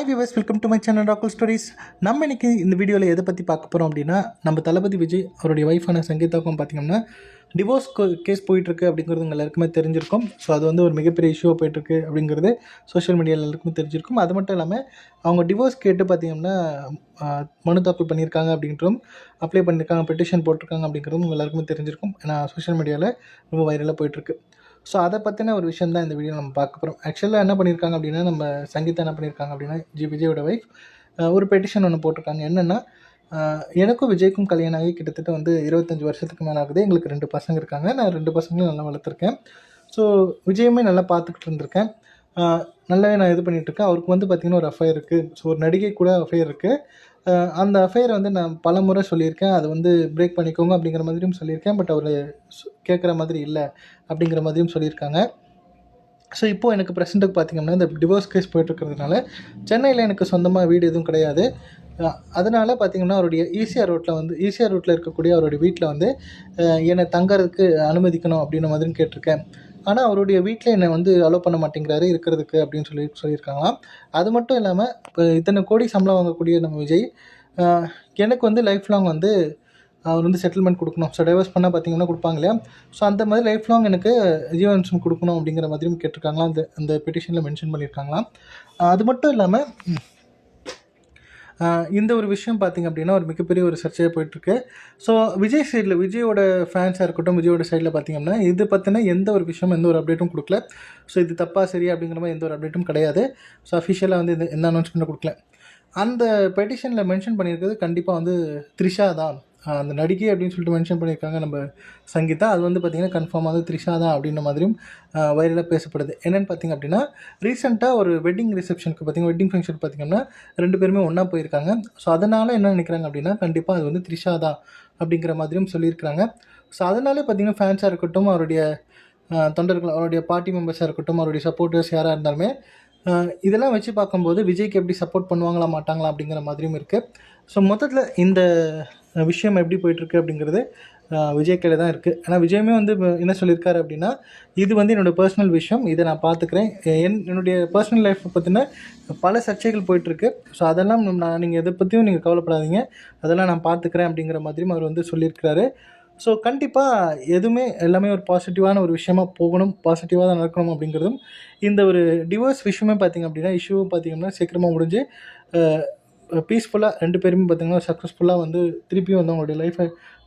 Hi viewers, welcome to my channel ராகுல் stories. நம்ம இன்றைக்கி இந்த வீடியோவில் எதை பற்றி பார்க்க போகிறோம் அப்படின்னா, நம்ம தளபதி விஜய் அவருடைய ஒய்ஃபான சங்கீதாவுக்கும் பார்த்திங்கன்னா டிவோர்ஸ் கேஸ் போயிட்டுருக்கு அப்படிங்கிறது உங்கள் எல்லாருக்குமே தெரிஞ்சிருக்கும். ஸோ அது வந்து ஒரு மிகப்பெரிய இஷ்யூவாக போயிட்டுருக்கு அப்படிங்கிறது சோஷியல் மீடியாவில் எல்லாருக்குமே தெரிஞ்சிருக்கும். அது மட்டும் இல்லாமல் அவங்க டிவோர்ஸ் கேட்டு பார்த்திங்கன்னா மனு தாக்கல் பண்ணியிருக்காங்க அப்படின்றதும், அப்ளை பண்ணியிருக்காங்க, பெட்டிஷன் போட்டிருக்காங்க அப்படிங்கிறதும் உங்கள் எல்லாருக்குமே தெரிஞ்சிருக்கும். ஏன்னா சோஷியல் மீடியாவில் ரொம்ப வைரலாக போயிட்டுருக்கு. ஸோ அதை பற்றின ஒரு விஷயம் தான் இந்த வீடியோ நம்ம பார்க்க போகிறோம். ஆக்சுவலாக என்ன பண்ணியிருக்காங்க அப்படின்னா, நம்ம சங்கீதா என்ன பண்ணியிருக்காங்க அப்படின்னா, விஜயோட ஒய்ஃப் ஒரு பெட்டிஷன் ஒன்று போட்டிருக்காங்க. என்னென்னா, எனக்கும் விஜய்க்கும் கல்யாணம் ஆகி கிட்டத்தட்ட வந்து 25 வருஷத்துக்கு மேலே ஆகுது. எங்களுக்கு 2 பசங்க இருக்காங்க. நான் 2 பசங்களும் நல்லா வளர்த்துருக்கேன். ஸோ விஜயுமே நல்லா பார்த்துக்கிட்டு இருந்திருக்கேன். நல்லாவே நான் இது பண்ணிகிட்ருக்கேன். அவருக்கு வந்து பார்த்திங்கன்னா ஒரு அஃபையர் இருக்குது. ஸோ ஒரு நடிகை கூட அஃபையர் இருக்குது. அந்த அஃபையரை வந்து நான் பல முறை சொல்லியிருக்கேன். அதை வந்து பிரேக் பண்ணிக்கோங்க அப்படிங்கிற மாதிரியும் சொல்லியிருக்கேன். பட் அவர் கேட்குற மாதிரி இல்லை அப்படிங்கிற மாதிரியும் சொல்லியிருக்காங்க. ஸோ இப்போது எனக்கு ப்ரெசென்ட்டுக்கு பார்த்திங்கன்னா இந்த டிவோர்ஸ் கேஸ் போயிட்டுருக்கிறதுனால சென்னையில் எனக்கு சொந்தமாக வீடு எதுவும் கிடையாது. அதனால் பார்த்திங்கன்னா அவருடைய ஈசிஆர் ரோட்டில் இருக்கக்கூடிய அவருடைய வீட்டில் வந்து என்னை தங்கறதுக்கு அனுமதிக்கணும் அப்படின்ற மாதிரியும் கேட்டிருக்கேன். ஆனால் அவருடைய வீட்டில் என்னை வந்து அலோவ் பண்ண மாட்டேங்கிறாரு இருக்கிறதுக்கு அப்படின்னு சொல்லியிருக்காங்களாம். அது மட்டும் இல்லாமல் இப்போ இத்தனை கோடி சம்பளம் வாங்கக்கூடிய நம்ம விஜய் எனக்கு வந்து லைஃப் லாங் வந்து அவர் வந்து செட்டில்மெண்ட் கொடுக்கணும். ஸோ டைவர்ஸ் பண்ணால் பார்த்திங்கன்னா கொடுப்பாங்க இல்லையா? ஸோ அந்த மாதிரி லைஃப் லாங் எனக்கு ஜீவன்சம் கொடுக்கணும் அப்படிங்கிற மாதிரியும் கேட்டிருக்காங்களாம். அந்த பெட்டிஷனில் மென்ஷன் பண்ணியிருக்காங்களாம். அது மட்டும் இல்லாமல் இந்த ஒரு விஷயம் பார்த்திங்க அப்படின்னா ஒரு மிகப்பெரிய ஒரு சர்ச்சையாக போயிட்டுருக்கு. ஸோ விஜயோட ஃபேன்ஸாக இருக்கட்டும், விஜயோட சைடில் பார்த்திங்கன்னா இது பற்றின எந்த ஒரு விஷயமும் எந்த ஒரு அப்டேட்டும் கொடுக்கல. ஸோ இது தப்பாக சரியா அப்படிங்கிற மாதிரி எந்த ஒரு அப்டேட்டும் கிடையாது. ஸோ அஃபிஷியலாக வந்து எந்த அனௌன்ஸ்மெண்ட்டும் கொடுக்கல. அந்த பெட்டிஷனில் மென்ஷன் பண்ணியிருக்கிறது கண்டிப்பாக வந்து த்ரிஷா தான், அந்த நடிகை அப்படின்னு சொல்லிட்டு மென்ஷன் பண்ணியிருக்காங்க நம்ம சங்கீதா. அது வந்து பார்த்திங்கன்னா கன்ஃபார்மாக வந்து த்ரிஷா தான் அப்படின்ற மாதிரியும் வைரலாக பேசப்படுது. என்னென்னு பார்த்திங்க அப்படின்னா, ரீசெண்டாக ஒரு வெட்டிங் ஃபங்க்ஷன் பார்த்திங்கன்னா 2 பேருமே ஒன்றா போயிருக்காங்க. ஸோ அதனால் என்ன நினைக்கிறாங்க அப்படின்னா, கண்டிப்பாக அது வந்து த்ரிஷா தான் அப்படிங்கிற மாதிரியும் சொல்லியிருக்கிறாங்க. ஸோ அதனாலே பார்த்திங்கன்னா ஃபேன்ஸாக இருக்கட்டும், அவருடைய தொண்டர்கள், அவருடைய பார்ட்டி மெம்பர்ஸாக இருக்கட்டும், அவருடைய சப்போர்ட்டர்ஸ் யாராக இருந்தாலுமே இதெல்லாம் வச்சு பார்க்கும்போது விஜய்க்கு எப்படி சப்போர்ட் பண்ணுவாங்களா மாட்டாங்களா அப்படிங்கிற மாதிரியும் இருக்குது. ஸோ மொத்தத்தில் இந்த விஷயம் எப்படி போயிட்டுருக்கு அப்படிங்கிறது விஜய் கையில் தான் இருக்குது. ஆனால் விஜயுமே வந்து என்ன சொல்லியிருக்காரு அப்படின்னா, இது வந்து என்னோடய பர்சனல் விஷயம், இதை நான் பார்த்துக்கிறேன். என்னுடைய பர்சனல் லைஃப்பை பற்றின பல சர்ச்சைகள் போயிட்டுருக்கு. ஸோ அதெல்லாம் நீங்கள் எதை பற்றியும் நீங்கள் கவலைப்படாதீங்க, அதெல்லாம் நான் பார்த்துக்கிறேன் அப்படிங்கிற மாதிரியும் அவர் வந்து சொல்லியிருக்கிறாரு. ஸோ கண்டிப்பாக எல்லாமே ஒரு பாசிட்டிவான ஒரு விஷயமாக போகணும், பாசிட்டிவாக தான் நடக்கணும் அப்படிங்கிறதும், இந்த ஒரு டிவோர்ஸ் விஷயமே பார்த்திங்க அப்படின்னா இஷ்யூவும் பார்த்திங்கன்னா சீக்கிரமாக முடிஞ்சு பீஸ்ஃபுல்லாக 2 பேருமே பார்த்திங்கன்னா சக்ஸஸ்ஃபுல்லாக வந்து திருப்பியும் வந்து அவங்களுடைய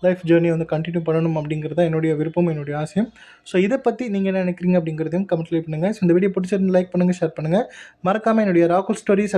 லைஃப் ஜேர்னியை வந்து கண்டினியூ பண்ணணும் அப்படிங்கிறது தான் என்னுடைய விருப்பம், என்னுடைய ஆசையும். ஸோ இதை பற்றி நீங்கள் என்ன நினைக்கிறீங்க அப்படிங்கிறதையும் கமெண்ட்ல பண்ணுங்கள். ஸோ இந்த வீடியோ பிடிச்சிருந்து லைக் பண்ணுங்கள், ஷேர் பண்ணுங்கள். மறக்காமல் என்னுடைய ராகுல் ஸ்டோரிஸ்